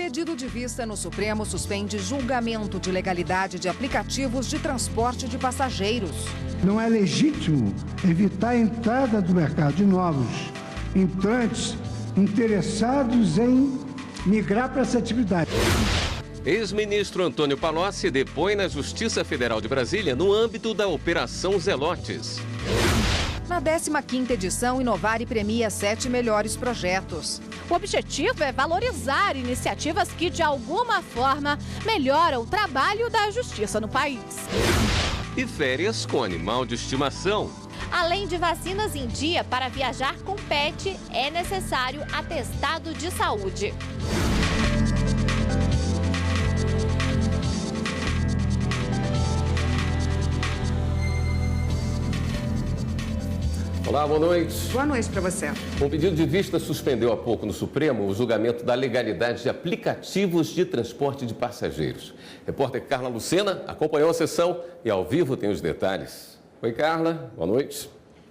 Pedido de vista no Supremo suspende julgamento de legalidade de aplicativos de transporte de passageiros. Não é legítimo evitar a entrada do mercado de novos entrantes interessados em migrar para essa atividade. Ex-ministro Antônio Palocci depõe na Justiça Federal de Brasília no âmbito da Operação Zelotes. Na 15ª edição, Inovar e premia 7 melhores projetos. O objetivo é valorizar iniciativas que, de alguma forma, melhoram o trabalho da justiça no país. E férias com animal de estimação. Além de vacinas em dia para viajar com pet, é necessário atestado de saúde. Olá, boa noite. Boa noite para você. Um pedido de vista suspendeu há pouco no Supremo o julgamento da legalidade de aplicativos de transporte de passageiros. Repórter Carla Lucena acompanhou a sessão e ao vivo tem os detalhes. Oi, Carla. Boa noite.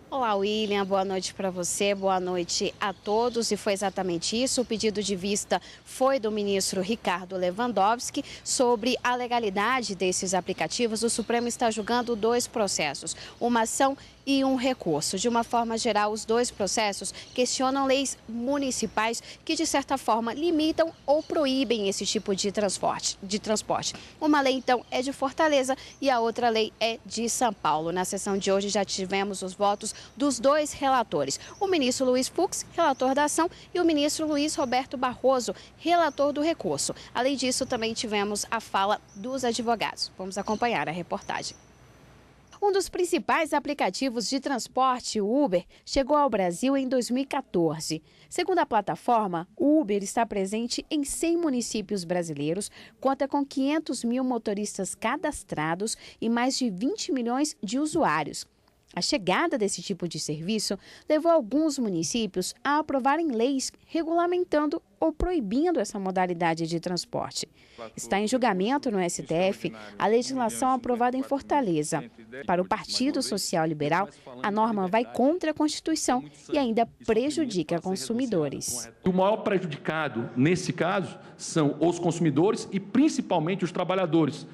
Olá, William. Boa noite para você, boa noite a todos. E foi exatamente isso. O pedido de vista foi do ministro Ricardo Lewandowski sobre a legalidade desses aplicativos. O Supremo está julgando 2 processos, uma ação e um recurso. De uma forma geral, os 2 processos questionam leis municipais que, de certa forma, limitam ou proíbem esse tipo de transporte. Uma lei, então, é de Fortaleza e a outra lei é de São Paulo. Na sessão de hoje já tivemos os votos dos 2 relatores, o ministro Luiz Fux, relator da ação, e o ministro Luiz Roberto Barroso, relator do recurso. Além disso, também tivemos a fala dos advogados. Vamos acompanhar a reportagem. Um dos principais aplicativos de transporte, o Uber, chegou ao Brasil em 2014. Segundo a plataforma, o Uber está presente em 100 municípios brasileiros, conta com 500 mil motoristas cadastrados e mais de 20 milhões de usuários. A chegada desse tipo de serviço levou alguns municípios a aprovarem leis regulamentando ou proibindo essa modalidade de transporte. Está em julgamento no STF a legislação aprovada em Fortaleza. Para o Partido Social Liberal, a norma vai contra a Constituição e ainda prejudica consumidores. O maior prejudicado, nesse caso, são os consumidores e principalmente os trabalhadores.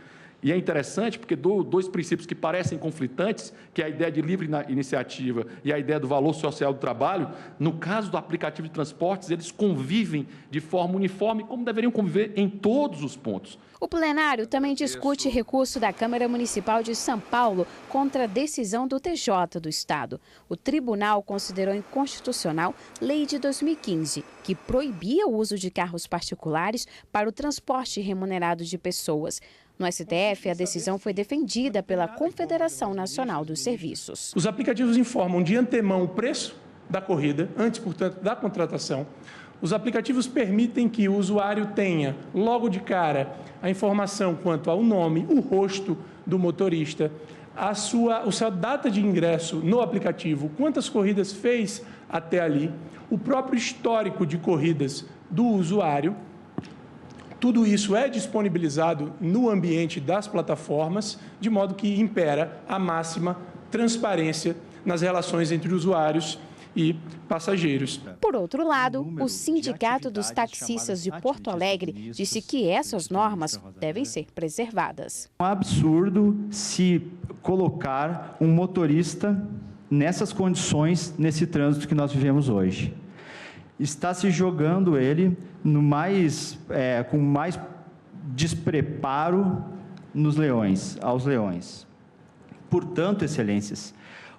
E é interessante porque 2 princípios que parecem conflitantes, que é a ideia de livre iniciativa e a ideia do valor social do trabalho, no caso do aplicativo de transportes, eles convivem de forma uniforme, como deveriam conviver em todos os pontos. O plenário também discute recurso da Câmara Municipal de São Paulo contra a decisão do TJ do Estado. O tribunal considerou inconstitucional lei de 2015, que proibia o uso de carros particulares para o transporte remunerado de pessoas. No STF, a decisão foi defendida pela Confederação Nacional dos Serviços. Os aplicativos informam de antemão o preço da corrida, antes, portanto, da contratação. Os aplicativos permitem que o usuário tenha, logo de cara, a informação quanto ao nome, o rosto do motorista, a sua data de ingresso no aplicativo, quantas corridas fez até ali, o próprio histórico de corridas do usuário. Tudo isso é disponibilizado no ambiente das plataformas, de modo que impera a máxima transparência nas relações entre usuários e passageiros. Por outro lado, o Sindicato dos Taxistas de Porto Alegre disse que essas normas devem ser preservadas. É um absurdo se colocar um motorista nessas condições, nesse trânsito que nós vivemos hoje. Está se jogando ele com mais despreparo aos leões. Portanto, excelências,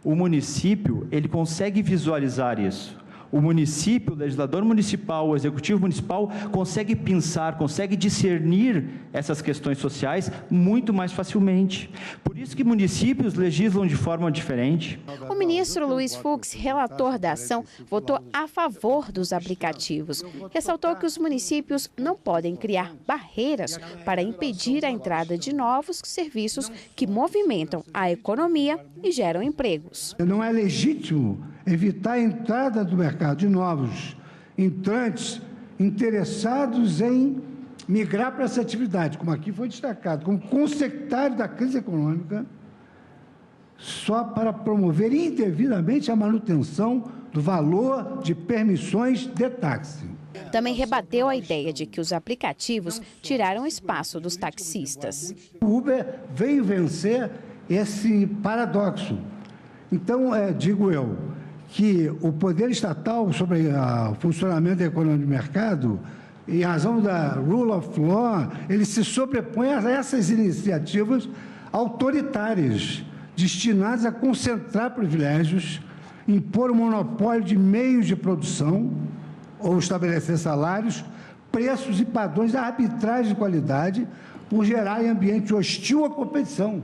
o município ele consegue visualizar isso. O município, o legislador municipal, o executivo municipal consegue pensar, consegue discernir essas questões sociais muito mais facilmente. Por isso que municípios legislam de forma diferente. O ministro Luiz Fux, relator da ação, votou a favor dos aplicativos. Ressaltou que os municípios não podem criar barreiras para impedir a entrada de novos serviços que movimentam a economia e geram empregos. Não é legítimo evitar a entrada do mercado de novos entrantes interessados em migrar para essa atividade, como aqui foi destacado, como consectário da crise econômica, só para promover indevidamente a manutenção do valor de permissões de táxi. Também rebateu a ideia de que os aplicativos tiraram espaço dos taxistas. O Uber veio vencer esse paradoxo. Então, digo eu, que o poder estatal sobre o funcionamento da economia de mercado, em razão da rule of law, ele se sobrepõe a essas iniciativas autoritárias, destinadas a concentrar privilégios, impor um monopólio de meios de produção ou estabelecer salários, preços e padrões arbitrários de qualidade, por gerar ambiente hostil à competição.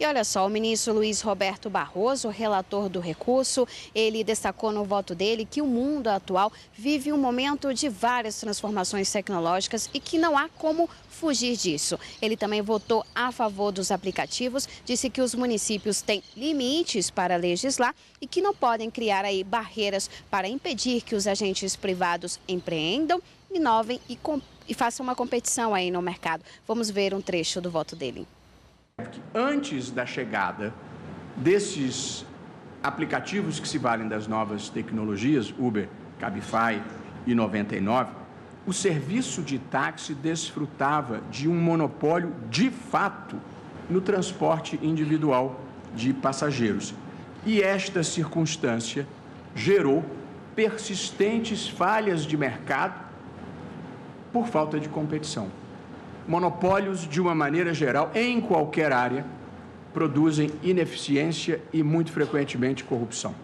E olha só, o ministro Luiz Roberto Barroso, relator do recurso, ele destacou no voto dele que o mundo atual vive um momento de várias transformações tecnológicas e que não há como fugir disso. Ele também votou a favor dos aplicativos, disse que os municípios têm limites para legislar e que não podem criar aí barreiras para impedir que os agentes privados empreendam, inovem e façam uma competição aí no mercado. Vamos ver um trecho do voto dele. Antes da chegada desses aplicativos que se valem das novas tecnologias, Uber, Cabify e 99, o serviço de táxi desfrutava de um monopólio de fato no transporte individual de passageiros. E esta circunstância gerou persistentes falhas de mercado por falta de competição. Monopólios, de uma maneira geral, em qualquer área, produzem ineficiência e, muito frequentemente, corrupção.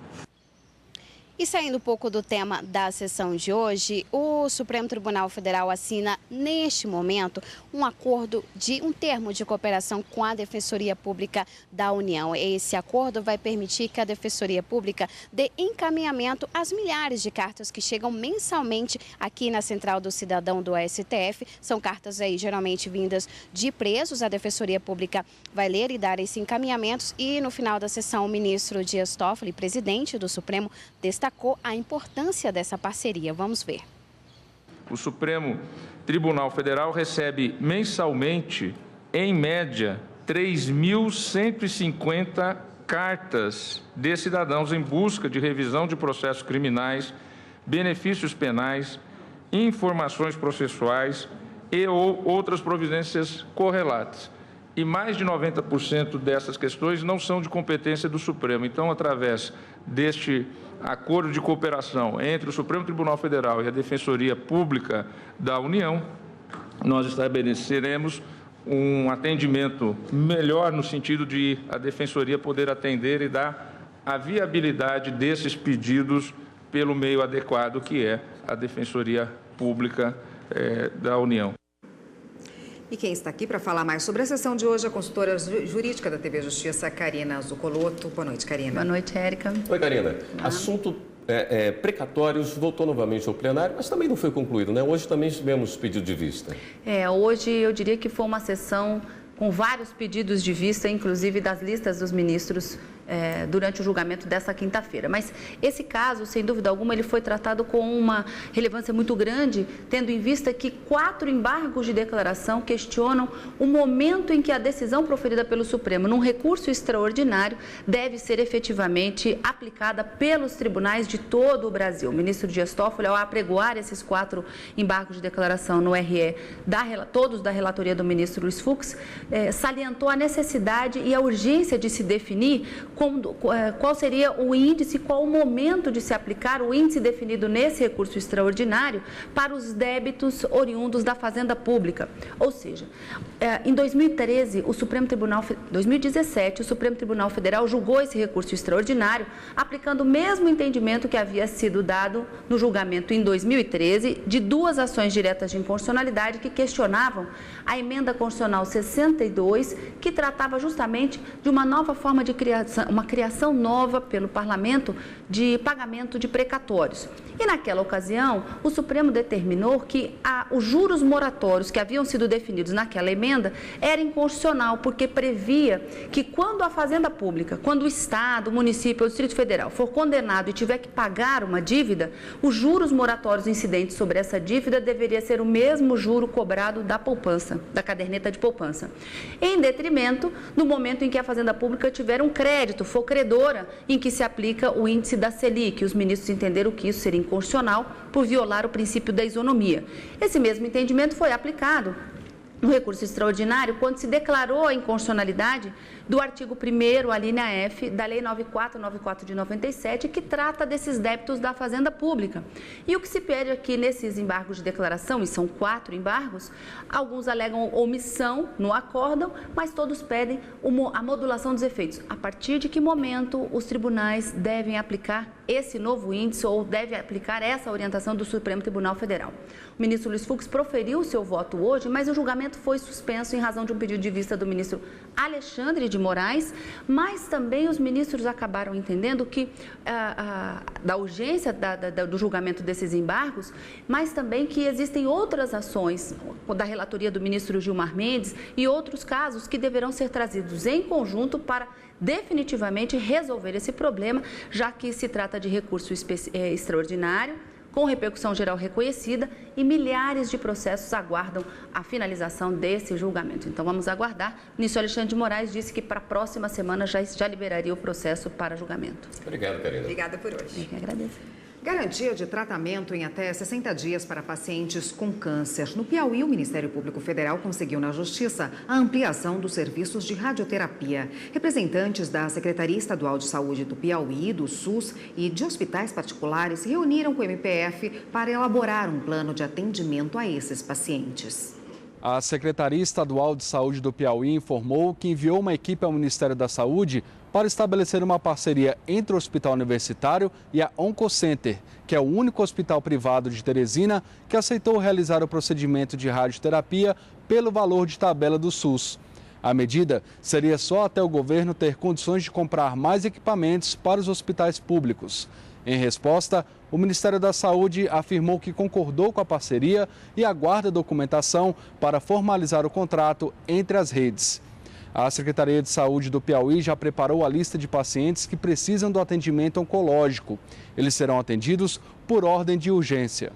E saindo um pouco do tema da sessão de hoje, o Supremo Tribunal Federal assina, neste momento, um termo de cooperação com a Defensoria Pública da União. Esse acordo vai permitir que a Defensoria Pública dê encaminhamento às milhares de cartas que chegam mensalmente aqui na Central do Cidadão do STF. São cartas aí geralmente vindas de presos. A Defensoria Pública vai ler e dar esses encaminhamentos e, no final da sessão, o ministro Dias Toffoli, presidente do Supremo, destacou a importância dessa parceria. Vamos ver. O Supremo Tribunal Federal recebe mensalmente, em média, 3.150 cartas de cidadãos em busca de revisão de processos criminais, benefícios penais, informações processuais e ou outras providências correlatas. E mais de 90% dessas questões não são de competência do Supremo. Então, através deste acordo de cooperação entre o Supremo Tribunal Federal e a Defensoria Pública da União, nós estabeleceremos um atendimento melhor no sentido de a Defensoria poder atender e dar a viabilidade desses pedidos pelo meio adequado, que é a Defensoria Pública da União. E quem está aqui para falar mais sobre a sessão de hoje é a consultora jurídica da TV Justiça, Karina Zucolotto. Boa noite, Karina. Boa noite, Érica. Oi, Karina. Assunto precatórios voltou novamente ao plenário, mas também não foi concluído, né? Hoje também tivemos pedido de vista. Hoje eu diria que foi uma sessão com vários pedidos de vista, inclusive das listas dos ministros durante o julgamento dessa quinta-feira. Mas esse caso, sem dúvida alguma, ele foi tratado com uma relevância muito grande, tendo em vista que 4 embargos de declaração questionam o momento em que a decisão proferida pelo Supremo num recurso extraordinário deve ser efetivamente aplicada pelos tribunais de todo o Brasil. O ministro Dias Toffoli, ao apregoar esses 4 embargos de declaração no RE, todos da relatoria do ministro Luiz Fux, salientou a necessidade e a urgência de se definir qual seria o índice, qual o momento de se aplicar o índice definido nesse recurso extraordinário para os débitos oriundos da Fazenda Pública. Ou seja, em 2017, o Supremo Tribunal Federal julgou esse recurso extraordinário, aplicando o mesmo entendimento que havia sido dado no julgamento em 2013 de 2 ações diretas de inconstitucionalidade que questionavam a emenda constitucional 62, que tratava justamente de uma nova forma de criação, uma criação nova pelo parlamento de pagamento de precatórios. E naquela ocasião, o Supremo determinou que os juros moratórios que haviam sido definidos naquela emenda era inconstitucional, porque previa que quando a Fazenda Pública, quando o Estado, o município ou o Distrito Federal for condenado e tiver que pagar uma dívida, os juros moratórios incidentes sobre essa dívida deveria ser o mesmo juro cobrado da poupança, da caderneta de poupança. Em detrimento, no momento em que a Fazenda Pública tiver um crédito, for credora, em que se aplica o índice da Selic. Os ministros entenderam que isso seria inconstitucional por violar o princípio da isonomia. Esse mesmo entendimento foi aplicado no recurso extraordinário quando se declarou a inconstitucionalidade do artigo 1º, a linha F, da Lei 9494 de 97, que trata desses débitos da Fazenda Pública. E o que se pede aqui nesses embargos de declaração, e são 4 embargos, alguns alegam omissão no acórdão, mas todos pedem a modulação dos efeitos. A partir de que momento os tribunais devem aplicar esse novo índice ou devem aplicar essa orientação do Supremo Tribunal Federal? O ministro Luiz Fux proferiu seu voto hoje, mas o julgamento foi suspenso em razão de um pedido de vista do ministro Alexandre de Moraes, mas também os ministros acabaram entendendo que da urgência do julgamento desses embargos, mas também que existem outras ações da relatoria do ministro Gilmar Mendes e outros casos que deverão ser trazidos em conjunto para definitivamente resolver esse problema, já que se trata de recurso extraordinário, com repercussão geral reconhecida, e milhares de processos aguardam a finalização desse julgamento. Então, vamos aguardar. O ministro Alexandre de Moraes disse que para a próxima semana já liberaria o processo para julgamento. Obrigado, Karina. Obrigada por hoje. Eu que agradeço. Garantia de tratamento em até 60 dias para pacientes com câncer. No Piauí, o Ministério Público Federal conseguiu na Justiça a ampliação dos serviços de radioterapia. Representantes da Secretaria Estadual de Saúde do Piauí, do SUS e de hospitais particulares se reuniram com o MPF para elaborar um plano de atendimento a esses pacientes. A Secretaria Estadual de Saúde do Piauí informou que enviou uma equipe ao Ministério da Saúde para estabelecer uma parceria entre o Hospital Universitário e a Oncocenter, que é o único hospital privado de Teresina que aceitou realizar o procedimento de radioterapia pelo valor de tabela do SUS. A medida seria só até o governo ter condições de comprar mais equipamentos para os hospitais públicos. Em resposta, o Ministério da Saúde afirmou que concordou com a parceria e aguarda documentação para formalizar o contrato entre as redes. A Secretaria de Saúde do Piauí já preparou a lista de pacientes que precisam do atendimento oncológico. Eles serão atendidos por ordem de urgência.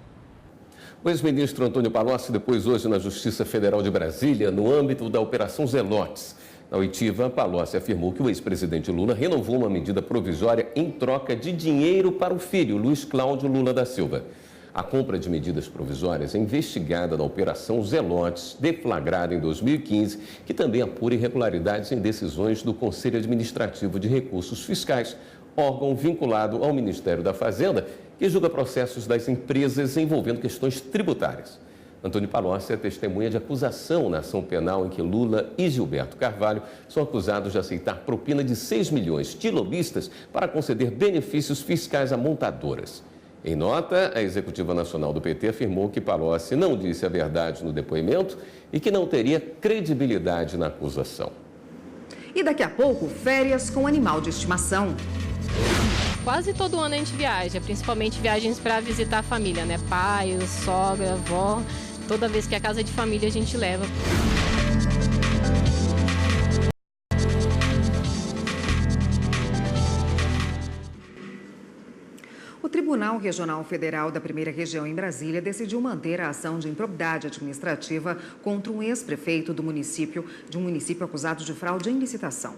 O ex-ministro Antônio Palocci depôs hoje na Justiça Federal de Brasília, no âmbito da Operação Zelotes. Na oitiva, Palocci afirmou que o ex-presidente Lula renovou uma medida provisória em troca de dinheiro para o filho, Luiz Cláudio Lula da Silva. A compra de medidas provisórias é investigada na Operação Zelotes, deflagrada em 2015, que também apura irregularidades em decisões do Conselho Administrativo de Recursos Fiscais, órgão vinculado ao Ministério da Fazenda, que julga processos das empresas envolvendo questões tributárias. Antônio Palocci é testemunha de acusação na ação penal em que Lula e Gilberto Carvalho são acusados de aceitar propina de 6 milhões de lobistas para conceder benefícios fiscais a montadoras. Em nota, a Executiva Nacional do PT afirmou que Palocci não disse a verdade no depoimento e que não teria credibilidade na acusação. E daqui a pouco, férias com animal de estimação. Quase todo ano a gente viaja, principalmente viagens para visitar a família, né? Pai, sogra, avó. Toda vez que é casa de família a gente leva. O Tribunal Regional Federal da Primeira Região em Brasília decidiu manter a ação de improbidade administrativa contra um ex-prefeito de um município acusado de fraude em licitação.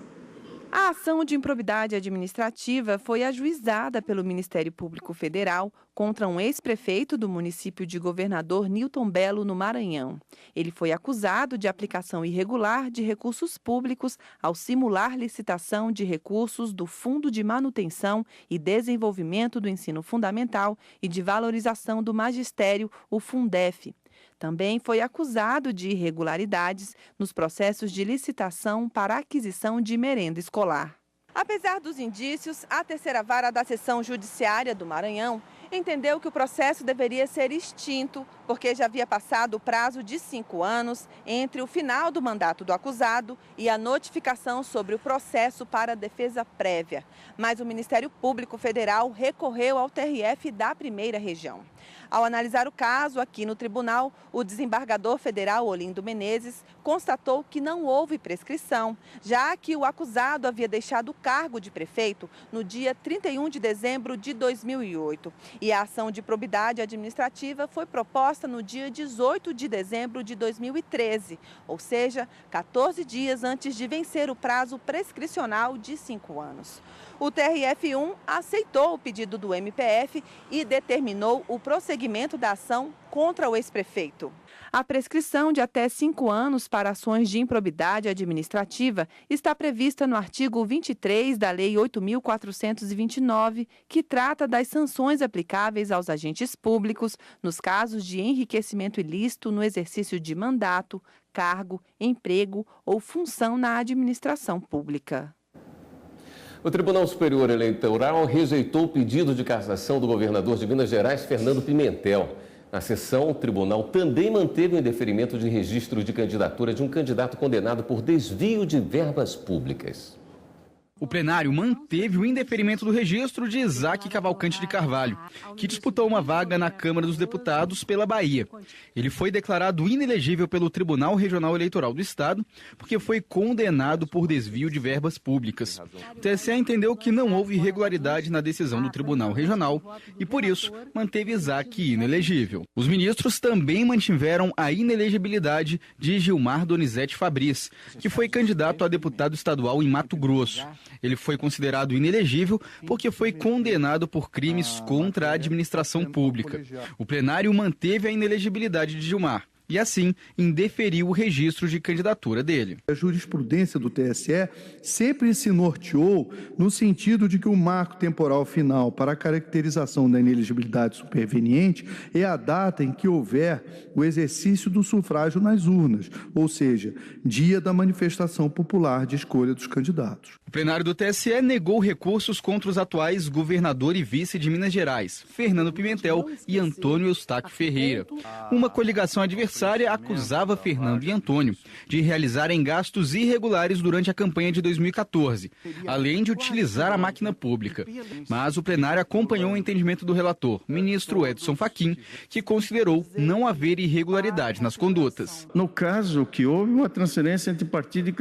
A ação de improbidade administrativa foi ajuizada pelo Ministério Público Federal contra um ex-prefeito do município de Governador Newton Belo, no Maranhão. Ele foi acusado de aplicação irregular de recursos públicos ao simular licitação de recursos do Fundo de Manutenção e Desenvolvimento do Ensino Fundamental e de Valorização do Magistério, o Fundef. Também foi acusado de irregularidades nos processos de licitação para aquisição de merenda escolar. Apesar dos indícios, a terceira vara da seção judiciária do Maranhão entendeu que o processo deveria ser extinto porque já havia passado o prazo de 5 anos entre o final do mandato do acusado e a notificação sobre o processo para defesa prévia. Mas o Ministério Público Federal recorreu ao TRF da Primeira Região. Ao analisar o caso aqui no tribunal, o desembargador federal Olindo Menezes constatou que não houve prescrição, já que o acusado havia deixado o cargo de prefeito no dia 31 de dezembro de 2008. E a ação de probidade administrativa foi proposta no dia 18 de dezembro de 2013, ou seja, 14 dias antes de vencer o prazo prescricional de 5 anos. O TRF1 aceitou o pedido do MPF e determinou o prosseguimento da ação contra o ex-prefeito. A prescrição de até 5 anos para ações de improbidade administrativa está prevista no artigo 23 da Lei 8.429, que trata das sanções aplicáveis aos agentes públicos nos casos de enriquecimento ilícito no exercício de mandato, cargo, emprego ou função na administração pública. O Tribunal Superior Eleitoral rejeitou o pedido de cassação do governador de Minas Gerais, Fernando Pimentel. Na sessão, o tribunal também manteve o indeferimento de registro de candidatura de um candidato condenado por desvio de verbas públicas. O plenário manteve o indeferimento do registro de Isaac Cavalcante de Carvalho, que disputou uma vaga na Câmara dos Deputados pela Bahia. Ele foi declarado inelegível pelo Tribunal Regional Eleitoral do Estado porque foi condenado por desvio de verbas públicas. O TSE entendeu que não houve irregularidade na decisão do Tribunal Regional e, por isso, manteve Isaac inelegível. Os ministros também mantiveram a inelegibilidade de Gilmar Donizete Fabris, que foi candidato a deputado estadual em Mato Grosso. Ele foi considerado inelegível porque foi condenado por crimes contra a administração pública. O plenário manteve a inelegibilidade de Gilmar e, assim, indeferiu o registro de candidatura dele. A jurisprudência do TSE sempre se norteou no sentido de que o marco temporal final para a caracterização da inelegibilidade superveniente é a data em que houver o exercício do sufrágio nas urnas, ou seja, dia da manifestação popular de escolha dos candidatos. O plenário do TSE negou recursos contra os atuais governador e vice de Minas Gerais, Fernando Pimentel e Antônio Eustáquio Ferreira. Uma coligação adversária acusava Fernando e Antônio de realizarem gastos irregulares durante a campanha de 2014, além de utilizar a máquina pública. Mas o plenário acompanhou o entendimento do relator, ministro Edson Fachin, que considerou não haver irregularidade nas condutas. No caso que houve uma transferência entre partido e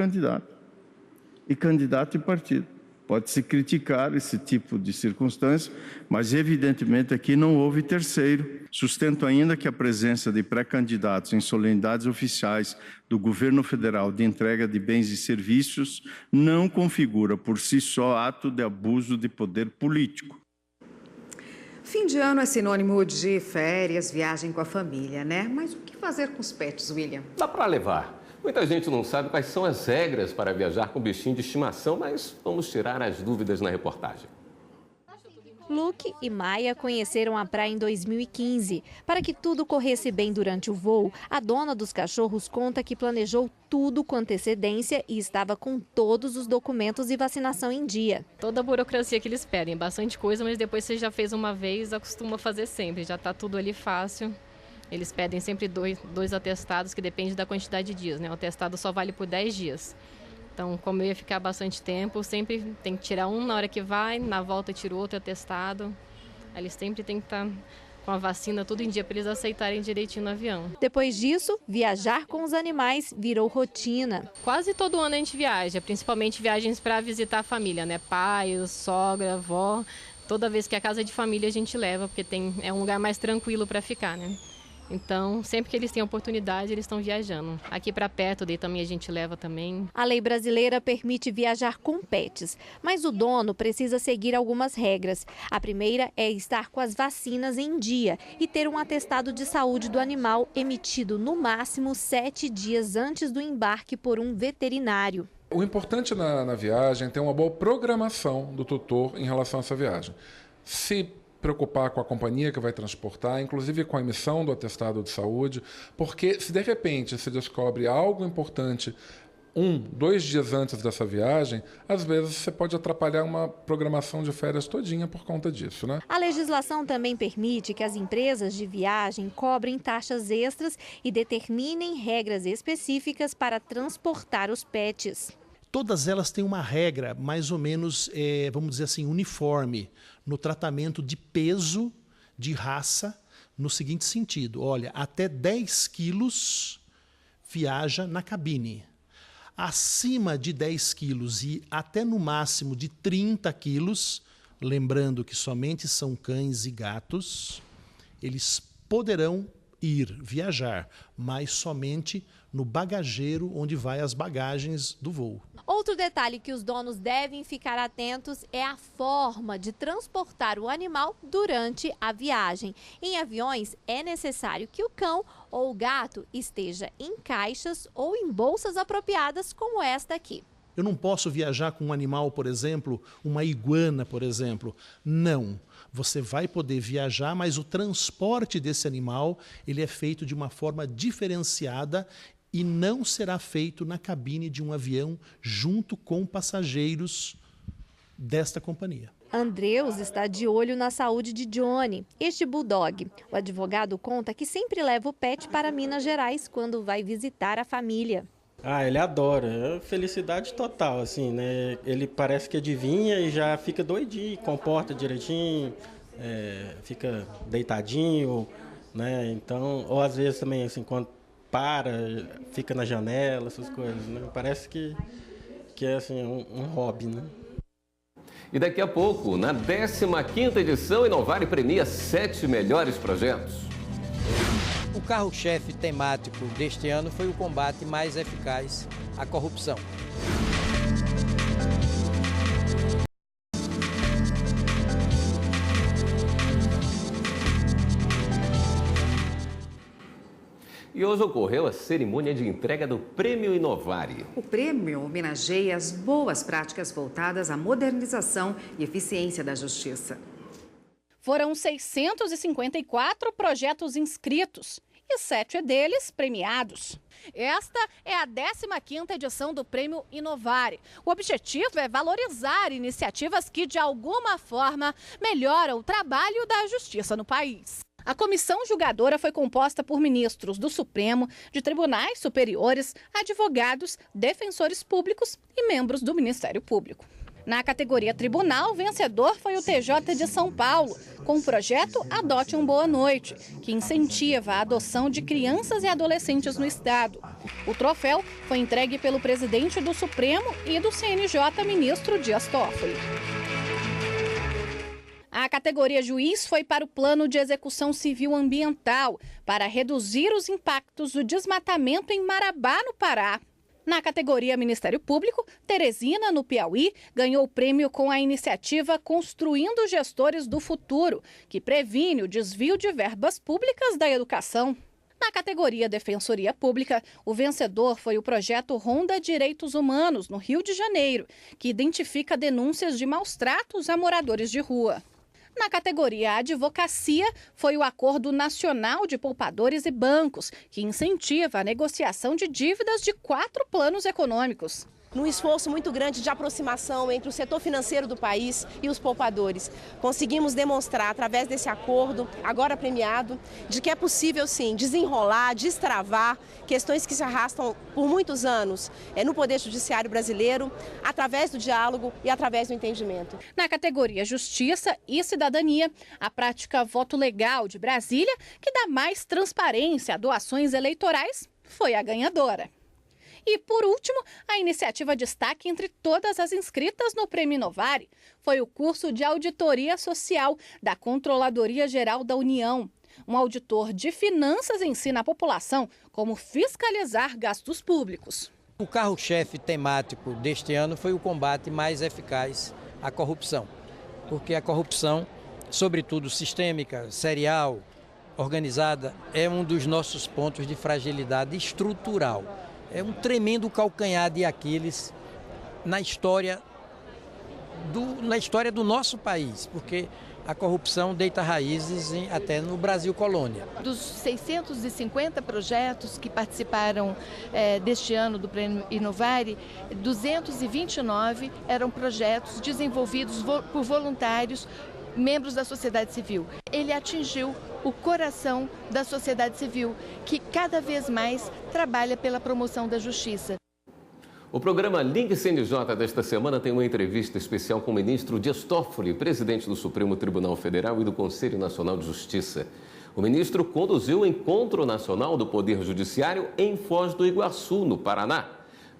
candidato e partido. Pode-se criticar esse tipo de circunstância, mas evidentemente aqui não houve terceiro. Sustento ainda que a presença de pré-candidatos em solenidades oficiais do governo federal de entrega de bens e serviços não configura por si só ato de abuso de poder político. Fim de ano é sinônimo de férias, viagem com a família, né? Mas o que fazer com os pets, William? Dá para levar. Muita gente não sabe quais são as regras para viajar com bichinho de estimação, mas vamos tirar as dúvidas na reportagem. Luke e Maia conheceram a praia em 2015. Para que tudo corresse bem durante o voo, a dona dos cachorros conta que planejou tudo com antecedência e estava com todos os documentos e vacinação em dia. Toda a burocracia que eles pedem, bastante coisa, mas depois você já fez uma vez, acostuma fazer sempre, já está tudo ali fácil. Eles pedem sempre dois atestados, que depende da quantidade de dias, né? O atestado só vale por 10 dias. Então, como eu ia ficar bastante tempo, sempre tem que tirar um na hora que vai, na volta tira outro atestado. Eles sempre têm que estar com a vacina tudo em dia para eles aceitarem direitinho no avião. Depois disso, viajar com os animais virou rotina. Quase todo ano a gente viaja, principalmente viagens para visitar a família, né? Pai, sogra, avó. Toda vez que é casa de família a gente leva, porque é um lugar mais tranquilo para ficar, né? Então, sempre que eles têm oportunidade, eles estão viajando. Aqui para perto, daí também a gente leva também. A lei brasileira permite viajar com pets, mas o dono precisa seguir algumas regras. A primeira é estar com as vacinas em dia e ter um atestado de saúde do animal emitido no máximo 7 dias antes do embarque por um veterinário. O importante na viagem é ter uma boa programação do tutor em relação a essa viagem. Se preocupar com a companhia que vai transportar, inclusive com a emissão do atestado de saúde, porque se de repente se descobre algo importante 2 dias antes dessa viagem, às vezes você pode atrapalhar uma programação de férias todinha por conta disso, né? A legislação também permite que as empresas de viagem cobrem taxas extras e determinem regras específicas para transportar os pets. Todas elas têm uma regra mais ou menos, vamos dizer assim, uniforme no tratamento de peso, de raça, no seguinte sentido: olha, até 10 quilos viaja na cabine. Acima de 10 quilos e até no máximo de 30 quilos, lembrando que somente são cães e gatos, eles poderão viajar, mas somente no bagageiro onde vai as bagagens do voo. Outro detalhe que os donos devem ficar atentos é a forma de transportar o animal durante a viagem. Em aviões, é necessário que o cão ou o gato esteja em caixas ou em bolsas apropriadas como esta aqui. Eu não posso viajar com um animal, por exemplo, uma iguana, por exemplo. Não. Você vai poder viajar, mas o transporte desse animal ele é feito de uma forma diferenciada e não será feito na cabine de um avião junto com passageiros desta companhia. Andreus está de olho na saúde de Johnny, este bulldog. O advogado conta que sempre leva o pet para Minas Gerais quando vai visitar a família. Ele adora, é felicidade total, assim, né? Ele parece que adivinha e já fica doidinho, comporta direitinho, fica deitadinho, né? Então, ou às vezes também, assim, quando fica na janela, essas coisas, né? Parece que é assim, um hobby, né? E daqui a pouco, na 15ª edição, Inovare premia 7 melhores projetos. O carro-chefe temático deste ano foi o combate mais eficaz à corrupção. E hoje ocorreu a cerimônia de entrega do Prêmio Inovare. O prêmio homenageia as boas práticas voltadas à modernização e eficiência da justiça. Foram 654 projetos inscritos e 7 deles premiados. Esta é a 15ª edição do Prêmio Inovare. O objetivo é valorizar iniciativas que, de alguma forma, melhoram o trabalho da justiça no país. A comissão julgadora foi composta por ministros do Supremo, de tribunais superiores, advogados, defensores públicos e membros do Ministério Público. Na categoria tribunal, o vencedor foi o TJ de São Paulo, com o projeto Adote um Boa Noite, que incentiva a adoção de crianças e adolescentes no estado. O troféu foi entregue pelo presidente do Supremo e do CNJ, ministro Dias Toffoli. A categoria juiz foi para o Plano de Execução Civil Ambiental, para reduzir os impactos do desmatamento em Marabá, no Pará. Na categoria Ministério Público, Teresina, no Piauí, ganhou o prêmio com a iniciativa Construindo Gestores do Futuro, que previne o desvio de verbas públicas da educação. Na categoria Defensoria Pública, o vencedor foi o projeto Ronda Direitos Humanos, no Rio de Janeiro, que identifica denúncias de maus-tratos a moradores de rua. Na categoria Advocacia, foi o Acordo Nacional de Poupadores e Bancos, que incentiva a negociação de dívidas de 4 planos econômicos. Num esforço muito grande de aproximação entre o setor financeiro do país e os poupadores, conseguimos demonstrar, através desse acordo, agora premiado, de que é possível, sim, desenrolar, destravar questões que se arrastam por muitos anos no Poder Judiciário brasileiro, através do diálogo e através do entendimento. Na categoria Justiça e Cidadania, a prática Voto Legal de Brasília, que dá mais transparência a doações eleitorais, foi a ganhadora. E, por último, a iniciativa destaque entre todas as inscritas no Prêmio Inovare foi o curso de Auditoria Social da Controladoria Geral da União. Um auditor de finanças ensina a população como fiscalizar gastos públicos. O carro-chefe temático deste ano foi o combate mais eficaz à corrupção, porque a corrupção, sobretudo sistêmica, serial, organizada, é um dos nossos pontos de fragilidade estrutural. É um tremendo calcanhar de Aquiles na história do nosso país, porque a corrupção deita raízes até no Brasil colônia. Dos 650 projetos que participaram deste ano do Prêmio Inovare, 229 eram projetos desenvolvidos por voluntários, membros da sociedade civil. Ele atingiu o coração da sociedade civil, que cada vez mais trabalha pela promoção da justiça. O programa Link CNJ desta semana tem uma entrevista especial com o ministro Dias Toffoli, presidente do Supremo Tribunal Federal e do Conselho Nacional de Justiça. O ministro conduziu o Encontro Nacional do Poder Judiciário em Foz do Iguaçu, no Paraná.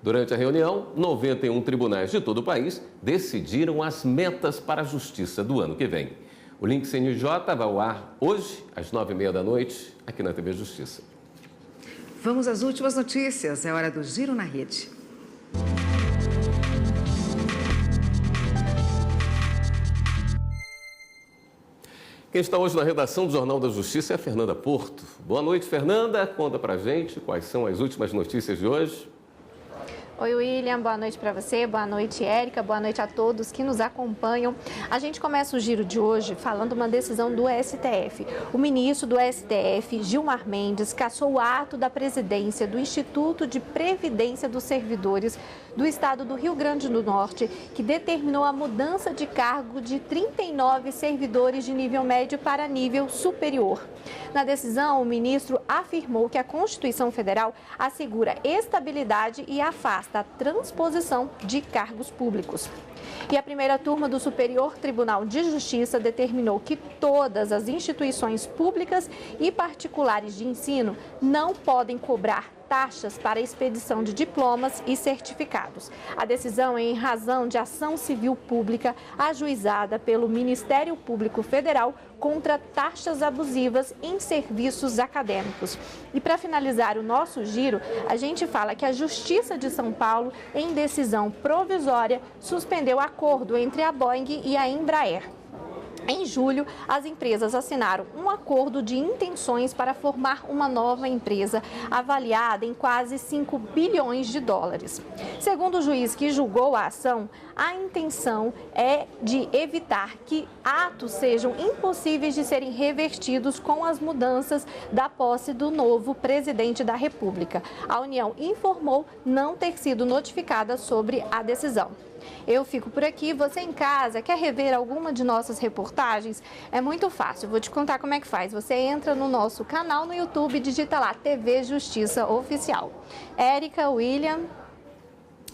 Durante a reunião, 91 tribunais de todo o país decidiram as metas para a justiça do ano que vem. O Link CNJ vai ao ar hoje, às 9h30 da noite, aqui na TV Justiça. Vamos às últimas notícias. É hora do Giro na Rede. Quem está hoje na redação do Jornal da Justiça é a Fernanda Porto. Boa noite, Fernanda. Conta pra gente quais são as últimas notícias de hoje. Oi, William, boa noite para você, boa noite, Érica, boa noite a todos que nos acompanham. A gente começa o giro de hoje falando uma decisão do STF. O ministro do STF, Gilmar Mendes, cassou o ato da presidência do Instituto de Previdência dos Servidores do Estado do Rio Grande do Norte, que determinou a mudança de cargo de 39 servidores de nível médio para nível superior. Na decisão, o ministro afirmou que a Constituição Federal assegura estabilidade e afasta a transposição de cargos públicos. E a primeira turma do Superior Tribunal de Justiça determinou que todas as instituições públicas e particulares de ensino não podem cobrar taxas para expedição de diplomas e certificados. A decisão é em razão de ação civil pública ajuizada pelo Ministério Público Federal contra taxas abusivas em serviços acadêmicos. E para finalizar o nosso giro, a gente fala que a Justiça de São Paulo, em decisão provisória, suspendeu acordo entre a Boeing e a Embraer. Em julho, as empresas assinaram um acordo de intenções para formar uma nova empresa avaliada em quase 5 bilhões de dólares. Segundo o juiz que julgou a ação, a intenção é de evitar que atos sejam impossíveis de serem revertidos com as mudanças da posse do novo presidente da República. A União informou não ter sido notificada sobre a decisão. Eu fico por aqui. Você em casa quer rever alguma de nossas reportagens? É muito fácil, vou te contar como é que faz. Você entra no nosso canal no YouTube e digita lá TV Justiça Oficial. Érica, William.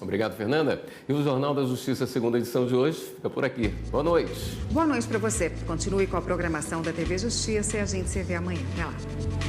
Obrigado, Fernanda. E o Jornal da Justiça, segunda edição de hoje, fica por aqui. Boa noite. Boa noite para você. Continue com a programação da TV Justiça e a gente se vê amanhã. Até lá.